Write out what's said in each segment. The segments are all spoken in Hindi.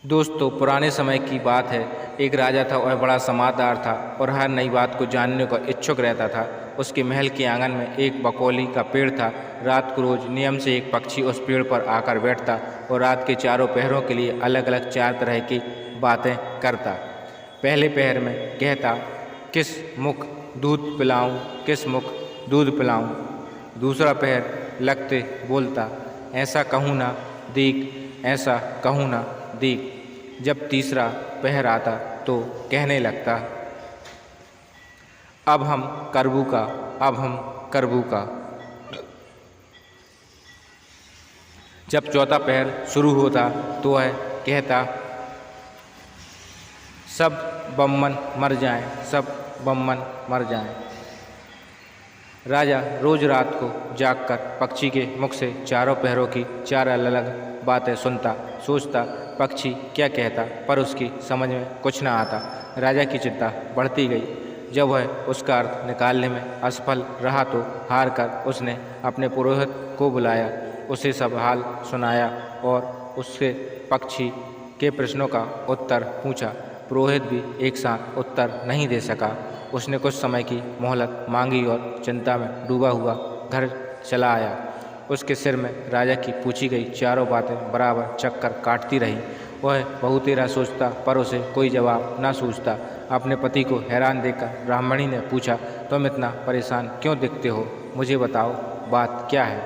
दोस्तों, पुराने समय की बात है। एक राजा था। वह बड़ा समझदार था और हर नई बात को जानने को इच्छुक रहता था। उसके महल के आंगन में एक बकोली का पेड़ था। रात को रोज नियम से एक पक्षी उस पेड़ पर आकर बैठता और रात के चारों पहरों के लिए अलग अलग 4 तरह की बातें करता। पहले पहर में कहता, किस मुख दूध पिलाऊं, किस मुख दूध पिलाऊं। दूसरा पहर लगते बोलता, ऐसा कहूँ ना दीक, ऐसा कहूँ ना दीक। जब तीसरा पहर आता तो कहने लगता, अब हम करबू का, अब हम करबू का। जब चौथा पहर शुरू होता तो वह कहता, सब बम्मन मर जाएं, सब बम्मन मर जाएं। राजा रोज रात को जागकर पक्षी के मुख से चारों पहरों की 4 अलग अलग बातें सुनता, सोचता पक्षी क्या कहता, पर उसकी समझ में कुछ न आता। राजा की चिंता बढ़ती गई। जब वह उसका अर्थ निकालने में असफल रहा तो हार कर उसने अपने पुरोहित को बुलाया, उसे सब हाल सुनाया और उससे पक्षी के प्रश्नों का उत्तर पूछा। पुरोहित भी एक साथ उत्तर नहीं दे सका। उसने कुछ समय की मोहलत मांगी और चिंता में डूबा हुआ घर चला आया। उसके सिर में राजा की पूछी गई चारों बातें बराबर चक्कर काटती रही। वह बहुतेरा सोचता पर उसे कोई जवाब न सूझता। अपने पति को हैरान देखकर ब्राह्मणी ने पूछा, तुम इतना परेशान क्यों दिखते हो? मुझे बताओ, बात क्या है?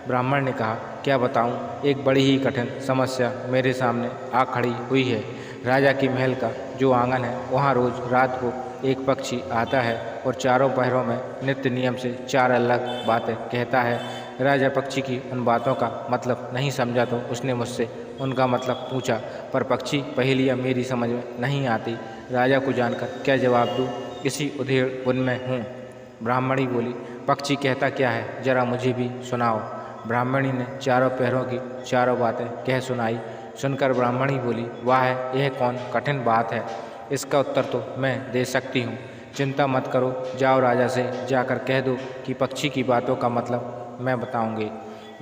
ब्राह्मण ने कहा, क्या बताऊं, एक बड़ी ही कठिन समस्या मेरे सामने आ खड़ी हुई है। राजा के महल का जो आंगन है वहाँ रोज रात को एक पक्षी आता है और चारों पहरों में नित्य नियम से 4 अलग बातें कहता है। राजा पक्षी की उन बातों का मतलब नहीं समझा तो उसने मुझसे उनका मतलब पूछा, पर पक्षी पहेलियाँ मेरी समझ में नहीं आती। राजा को जानकर क्या जवाब दूँ, इसी उधेड़ में हूँ। ब्राह्मणी बोली, पक्षी कहता क्या है, जरा मुझे भी सुनाओ। ब्राह्मणी ने चारों पहरों की चारों बातें कह सुनाई। सुनकर ब्राह्मणी बोली, वाह, यह कौन कठिन बात है, इसका उत्तर तो मैं दे सकती हूँ। चिंता मत करो, जाओ राजा से जाकर कह दो कि पक्षी की बातों का मतलब मैं बताऊंगी।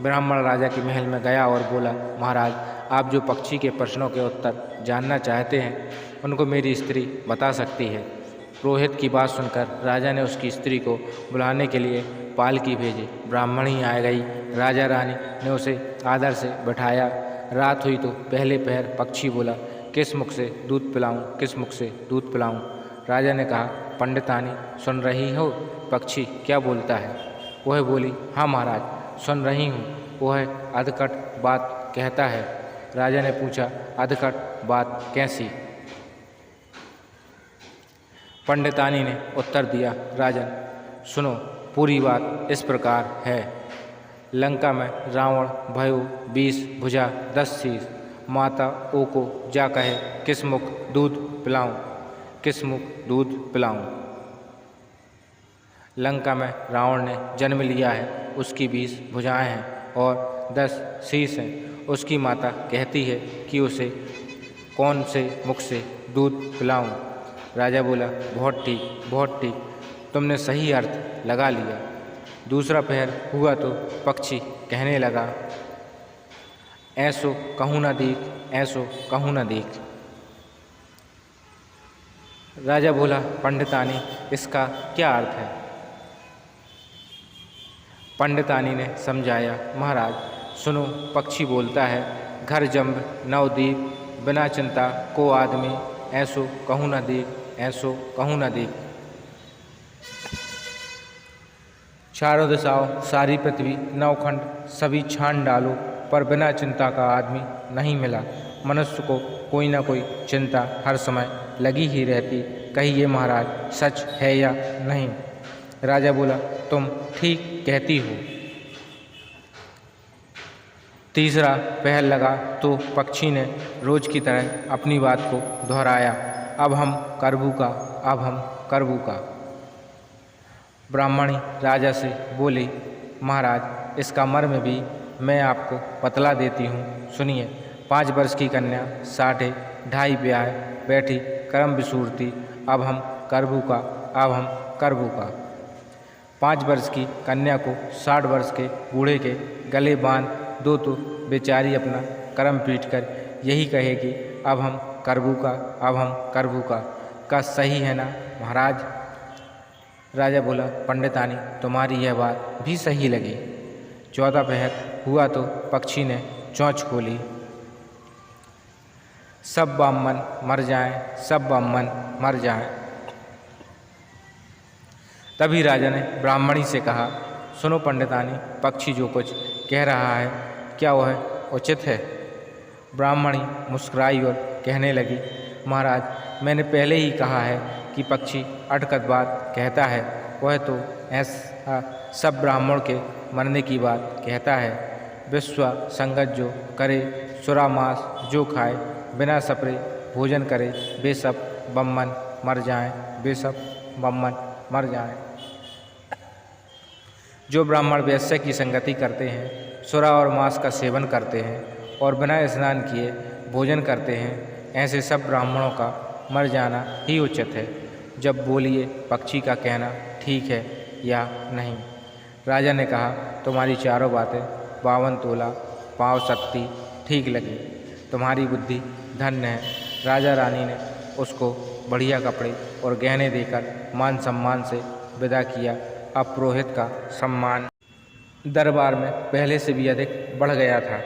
ब्राह्मण राजा के महल में गया और बोला, महाराज, आप जो पक्षी के प्रश्नों के उत्तर जानना चाहते हैं उनको मेरी स्त्री बता सकती है। पुरोहित की बात सुनकर राजा ने उसकी स्त्री को बुलाने के लिए पालकी भेजी। ब्राह्मणी आ गई। राजा रानी ने उसे आदर से बैठाया। रात हुई तो पहले पहर पक्षी बोला, किस मुख से दूध पिलाऊं, किस मुख से दूध पिलाऊं। राजा ने कहा, पंडितानी सुन रही हो पक्षी क्या बोलता है? वह बोली, हाँ महाराज, सुन रही हूँ। वह अधकट बात कहता है। राजा ने पूछा, अधकट बात कैसी? पंडितानी ने उत्तर दिया, राजन सुनो, पूरी बात इस प्रकार है। लंका में रावण भयो 20 भुजा 10 शीश। माता ओ को जा कहे, किस मुख दूध पिलाऊं, किस मुख दूध पिलाऊं। लंका में रावण ने जन्म लिया है, उसकी 20 भुजाएं हैं और 10 शीश हैं। उसकी माता कहती है कि उसे कौन से मुख से दूध पिलाऊं। राजा बोला, बहुत ठीक, बहुत ठीक, तुमने सही अर्थ लगा लिया। दूसरा पहर हुआ तो पक्षी कहने लगा, ऐसो कहूँ न दीक, ऐसो कहूँ न दीक। राजा बोला, पंडितानी, इसका क्या अर्थ है? पंडितानी ने समझाया, महाराज सुनो, पक्षी बोलता है, घर जम्ब नवदीप, बिना चिंता को आदमी, ऐसो कहूँ न दीक, ऐसो कहूँ न दीक। चारों दिशाओं सारी पृथ्वी नवखंड सभी छान डालो, पर बिना चिंता का आदमी नहीं मिला। मनुष्य को कोई ना कोई चिंता हर समय लगी ही रहती। कहिए महाराज, सच है या नहीं? राजा बोला, तुम ठीक कहती हो। तीसरा पहर लगा तो पक्षी ने रोज की तरह अपनी बात को दोहराया, अब हम करबू का, अब हम करबू का। ब्राह्मणी राजा से बोली, महाराज, इसका मर्म भी मैं आपको बतला देती हूँ, सुनिए। 5 वर्ष की कन्या साढ़े ढाई ब्याह बैठी कर्म विसूरती, अब हम करबू का, अब हम करबू का। 5 वर्ष की कन्या को 60 वर्ष के बूढ़े के गले बांध दो तो बेचारी अपना कर्म पीट कर यही कहेगी, अब हम करबू का सही है ना महाराज? राजा बोला, पंडितानी तुम्हारी यह बात भी सही लगी। 14 पहर हुआ तो पक्षी ने चोंच खोली। सब ब्राह्मण मर जाएं, सब ब्राह्मण मर जाएं। तभी राजा ने ब्राह्मणी से कहा, सुनो पंडितानी, पक्षी जो कुछ कह रहा है क्या वह उचित है? ब्राह्मणी मुस्कुराई और कहने लगी, महाराज मैंने पहले ही कहा है कि पक्षी अटकत बात कहता है। वह तो ऐसा सब ब्राह्मण के मरने की बात कहता है। विश्व संगत जो करे, सुरा मांस जो खाए, बिना सपरे भोजन करे, वे सब ब्राह्मण मर जाएं, वे सब ब्राह्मण मर जाएं। जो ब्राह्मण वैश्य की संगति करते हैं, सुरा और मांस का सेवन करते हैं और बिना स्नान किए भोजन करते हैं, ऐसे सब ब्राह्मणों का मर जाना ही उचित है। जब बोलिए पक्षी का कहना ठीक है या नहीं? राजा ने कहा, तुम्हारी चारों बातें 52 तोला पाँव शक्ति ठीक लगी। तुम्हारी बुद्धि धन्य है। राजा रानी ने उसको बढ़िया कपड़े और गहने देकर मान सम्मान से विदा किया। अब पुरोहित का सम्मान दरबार में पहले से भी अधिक बढ़ गया था।